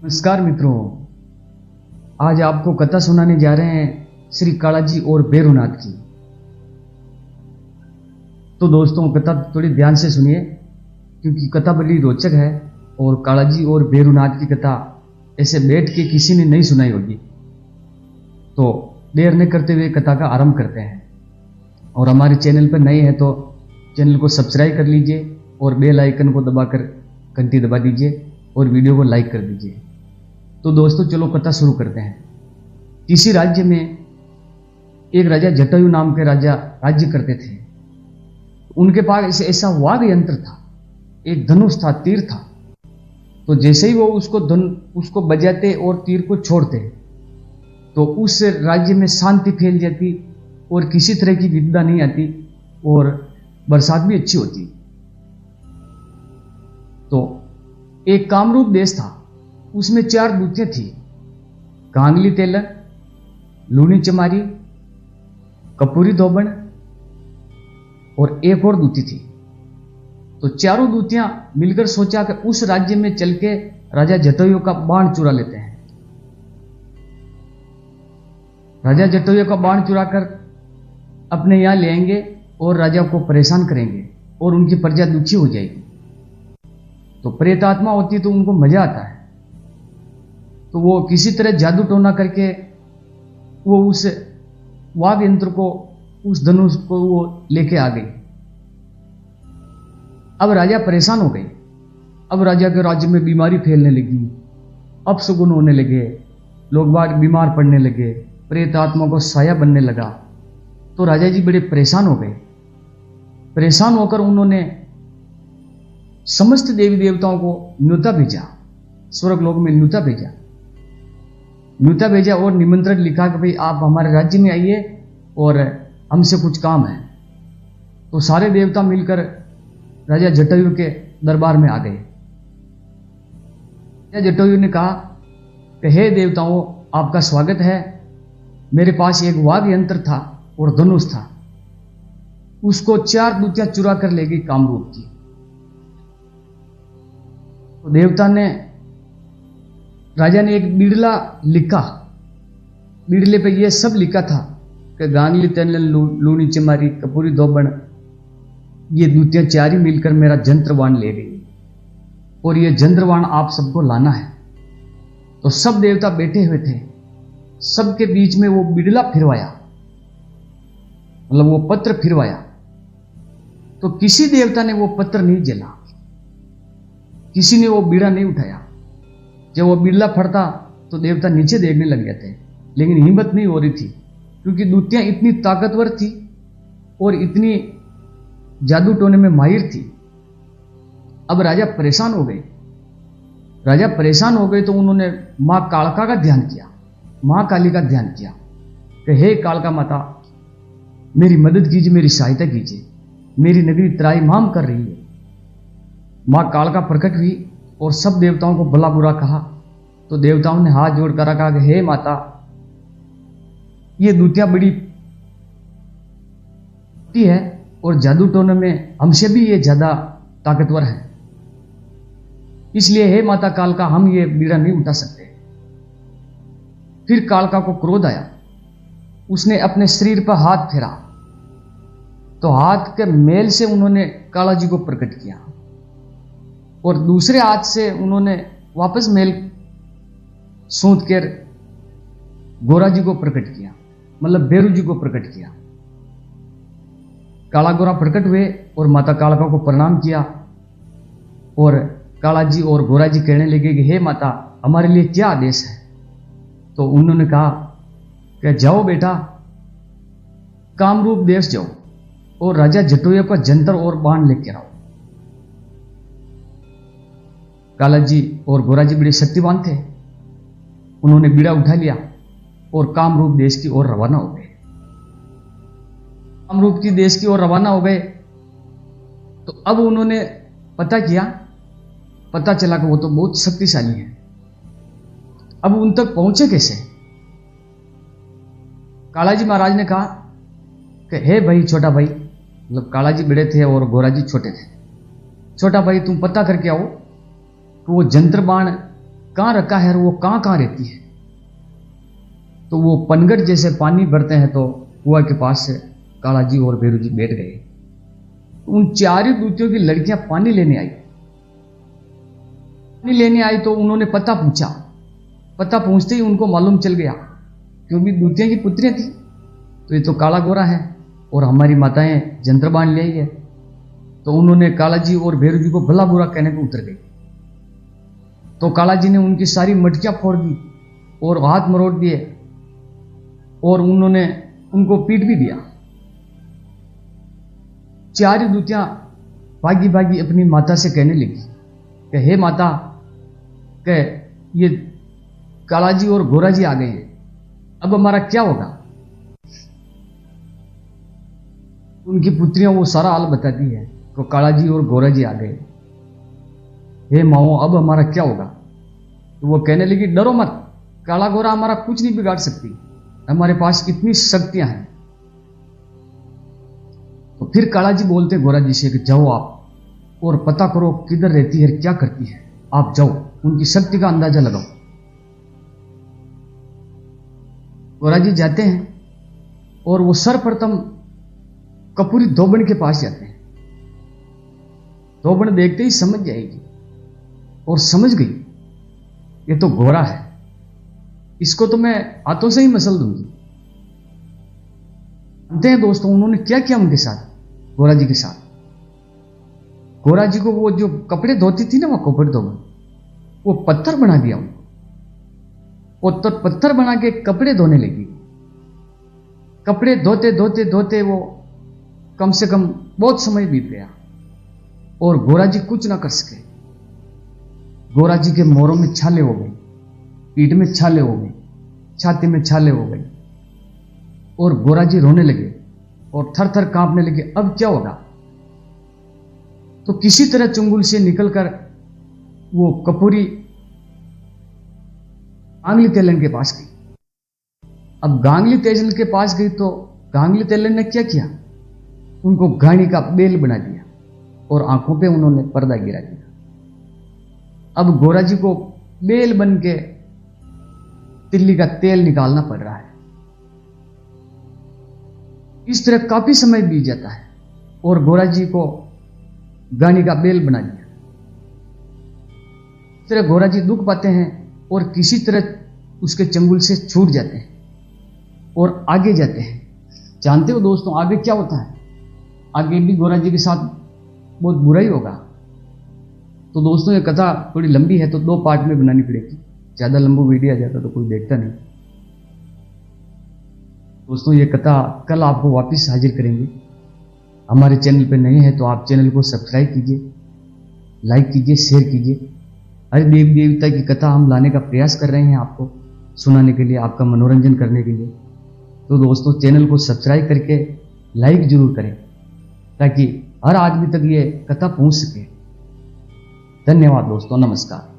नमस्कार मित्रों, आज आपको कथा सुनाने जा रहे हैं श्री कालाजी और भैरवनाथ की। तो दोस्तों, कथा थोड़ी ध्यान से सुनिए क्योंकि कथा बड़ी रोचक है और कालाजी और भैरवनाथ की कथा ऐसे बैठ के किसी ने नहीं सुनाई होगी। तो देर न करते हुए कथा का आरंभ करते हैं। और हमारे चैनल पर नए हैं तो चैनल को सब्सक्राइब कर लीजिए और बेल आइकन को दबाकर घंटी दबा दीजिए और वीडियो को लाइक कर दीजिए। तो दोस्तों, चलो कथा शुरू करते हैं। किसी राज्य में एक राजा जटायु नाम के राजा राज्य करते थे। उनके पास ऐसा वाघ यंत्र था, एक धनुष था, तीर था। तो जैसे ही वो उसको बजाते और तीर को छोड़ते तो उस राज्य में शांति फैल जाती और किसी तरह की विपदा नहीं आती और बरसात भी अच्छी होती। तो एक कामरूप देश था, उसमें 4 दूतें थी, कांगली तेलन, लूनी चमारी, कपूरी धोबन और एक और दूती थी। तो चारों दूतियां मिलकर सोचा कि उस राज्य में चल के राजा जटायु का बाण चुरा लेते हैं। राजा जटायु का बाण चुराकर अपने यहां ले आएंगे और राजा को परेशान करेंगे और उनकी प्रजा दुखी हो जाएगी। तो प्रेत आत्मा होती तो उनको मजा आता है। तो वो किसी तरह जादू टोना करके वो उस वाघ यंत्र को, उस धनुष को वो लेके आ गई। अब राजा परेशान हो गए। अब राजा के राज्य में बीमारी फैलने लगी, अपशगुन होने लगे, लोग बाग बीमार पड़ने लगे, प्रेत आत्मा को साया बनने लगा। तो राजा जी बड़े परेशान हो गए। परेशान होकर उन्होंने समस्त देवी देवताओं को न्योता भेजा, स्वर्ग लोक में न्योता भेजा और निमंत्रण लिखा कि भाई आप हमारे राज्य में आइए और हमसे कुछ काम है। तो सारे देवता मिलकर राजा जटायु के दरबार में आ गए। राजा जटायु ने कहा कि हे देवताओं, आपका स्वागत है। मेरे पास एक वाघ यंत्र था और धनुष था, उसको 4 दूतियां चुरा कर ले गई कामरूप की। तो देवता ने, राजा ने एक बिड़ला लिखा, बिड़ले पे ये सब लिखा था कि गांगली तेलन, लूनी चमारी, कपूरी धोबन, ये दूतियां 4 ही मिलकर मेरा जंत्रवाण ले गई और ये जंत्रवाण आप सबको लाना है। तो सब देवता बैठे हुए थे, सबके बीच में वो बिड़ला फिरवाया, मतलब वो पत्र फिरवाया। तो किसी देवता ने वो पत्र नहीं जला, किसी ने वो बीड़ा नहीं उठाया। जब वो बिड़ला फटता तो देवता नीचे देखने लग गए थे, लेकिन हिम्मत नहीं हो रही थी क्योंकि दूतियां इतनी ताकतवर थी और इतनी जादू टोने में माहिर थी। अब राजा परेशान हो गए। तो उन्होंने मां कालका का ध्यान किया, मां काली का ध्यान किया कि हे कालका माता, मेरी मदद कीजिए, मेरी सहायता कीजिए, मेरी नगरी त्राहिमाम कर रही है। मां कालका प्रकट हुई और सब देवताओं को भला बुरा कहा। तो देवताओं ने हाथ जोड़कर कहा कि हे माता, ये दूतियां बड़ी है और जादू टोने में हमसे भी ये ज्यादा ताकतवर है, इसलिए हे माता कालका, हम ये बीड़ा नहीं उठा सकते। फिर कालका को क्रोध आया, उसने अपने शरीर पर हाथ फेरा तो हाथ के मेल से उन्होंने कालाजी को प्रकट किया और दूसरे हाथ से उन्होंने वापस मेल सूंघ कर गोरा जी को प्रकट किया, मतलब भैरू जी को प्रकट किया। काला गोरा प्रकट हुए और माता कालका को प्रणाम किया और काला जी और गोरा जी कहने लगे कि हे माता, हमारे लिए क्या आदेश है। तो उन्होंने कहा कि जाओ बेटा, कामरूप देश जाओ और राजा जटायु का जंतर और बाण लेकर आओ। काला जी और गोरा जी बड़े शक्तिवान थे, उन्होंने बीड़ा उठा लिया और कामरूप देश की ओर रवाना हो गए। कामरूप की देश की ओर रवाना हो गए। तो अब उन्होंने पता चला कि वो तो बहुत शक्तिशाली है। अब उन तक पहुंचे कैसे। कालाजी महाराज ने कहा कि हे भाई, छोटा भाई, मतलब कालाजी बड़े थे और गोरा जी छोटे थे। छोटा भाई, तुम पता करके आओ कि वो जंत्र बाण कहाँ रखा है और वो कहाँ कहाँ रहती है। तो वो पनघट जैसे पानी भरते हैं तो कुआं के पास से काला जी और भैरू जी बैठ गए। उन चारों दूतियों की लड़कियां पानी लेने आई। पानी लेने आई तो उन्होंने पता पूछा। पता पूछते ही उनको मालूम चल गया, क्योंकि दूतिया की पुत्रियां थी, तो ये तो काला गोरा है और हमारी माताएं जंतर बांध ले आई है। तो उन्होंने काला जी और भैरू जी को भला बुरा कहने को उतर गई। तो काला जी ने उनकी सारी मटकियां फोड़ दी और हाथ मरोड़ दिए और उन्होंने उनको पीट भी दिया। चार दूतियां भागी भागी अपनी माता से कहने लगी कि हे माता, कि ये काला जी और गोरा जी आ गए हैं, अब हमारा क्या होगा। उनकी पुत्रियां वो सारा हाल बताती है, तो काला जी और गोरा जी आ गए, हे माओ अब हमारा क्या होगा। तो वो कहने लगी, डरो मत, काला गोरा हमारा कुछ नहीं बिगाड़ सकती, हमारे पास इतनी शक्तियां हैं। तो फिर काला जी बोलते गोरा जी से कि जाओ आप और पता करो किधर रहती है, क्या करती है, आप जाओ उनकी शक्ति का अंदाजा लगाओ। गोरा जी जाते हैं और वो सर्वप्रथम कपूरी धोबन के पास जाते हैं। धोबन देखते ही समझ जाएगी और समझ गई ये तो गोरा है, इसको तो मैं हाथों से ही मसल दूंगी। जानते हैं दोस्तों उन्होंने क्या किया उनके साथ, गोरा जी के साथ। गोरा जी को वो जो कपड़े धोती थी ना, वो कपड़े धोबन, वो पत्थर बना दिया उनको। वो तो पत्थर बना के कपड़े धोने लगी। कपड़े धोते धोते धोते वो कम से कम बहुत समय बीत गया और गोरा जी कुछ ना कर सके। गोरा जी के मोरों में छाले हो गई, पीठ में छाले हो गई, छाती में छाले हो गई और गोरा जी रोने लगे और थर थर कांपने लगे, अब क्या होगा। तो किसी तरह चुंगुल से निकलकर वो कपूरी गांगली तेलन के पास गई। अब गांगली तेलन के पास गई तो गांगली तेलन ने क्या किया, उनको घानी का बेल बना दिया और आंखों पे उन्होंने पर्दा गिरा दिया। अब गोरा जी को बेल बन के तिल्ली का तेल निकालना पड़ रहा है। इस तरह काफी समय बीत जाता है और गोरा जी को गानी का बेल बना दिया। इस तरह गोरा जी दुख पाते हैं और किसी तरह उसके चंगुल से छूट जाते हैं और आगे जाते हैं। जानते हो दोस्तों आगे क्या होता है, आगे भी गोरा जी के साथ बहुत बुरा ही होगा। तो दोस्तों ये कथा थोड़ी लंबी है तो 2 पार्ट में बनानी पड़ेगी, ज्यादा लंबा वीडियो आ जाता तो कोई देखता नहीं। दोस्तों ये कथा कल आपको वापस हाजिर करेंगे। हमारे चैनल पर नए हैं तो आप चैनल को सब्सक्राइब कीजिए, लाइक कीजिए, शेयर कीजिए। हर देवी देवता की कथा हम लाने का प्रयास कर रहे हैं आपको सुनाने के लिए, आपका मनोरंजन करने के लिए। तो दोस्तों चैनल को सब्सक्राइब करके लाइक जरूर करें ताकि हर आदमी तक ये कथा पहुंच सके। धन्यवाद दोस्तों, नमस्कार।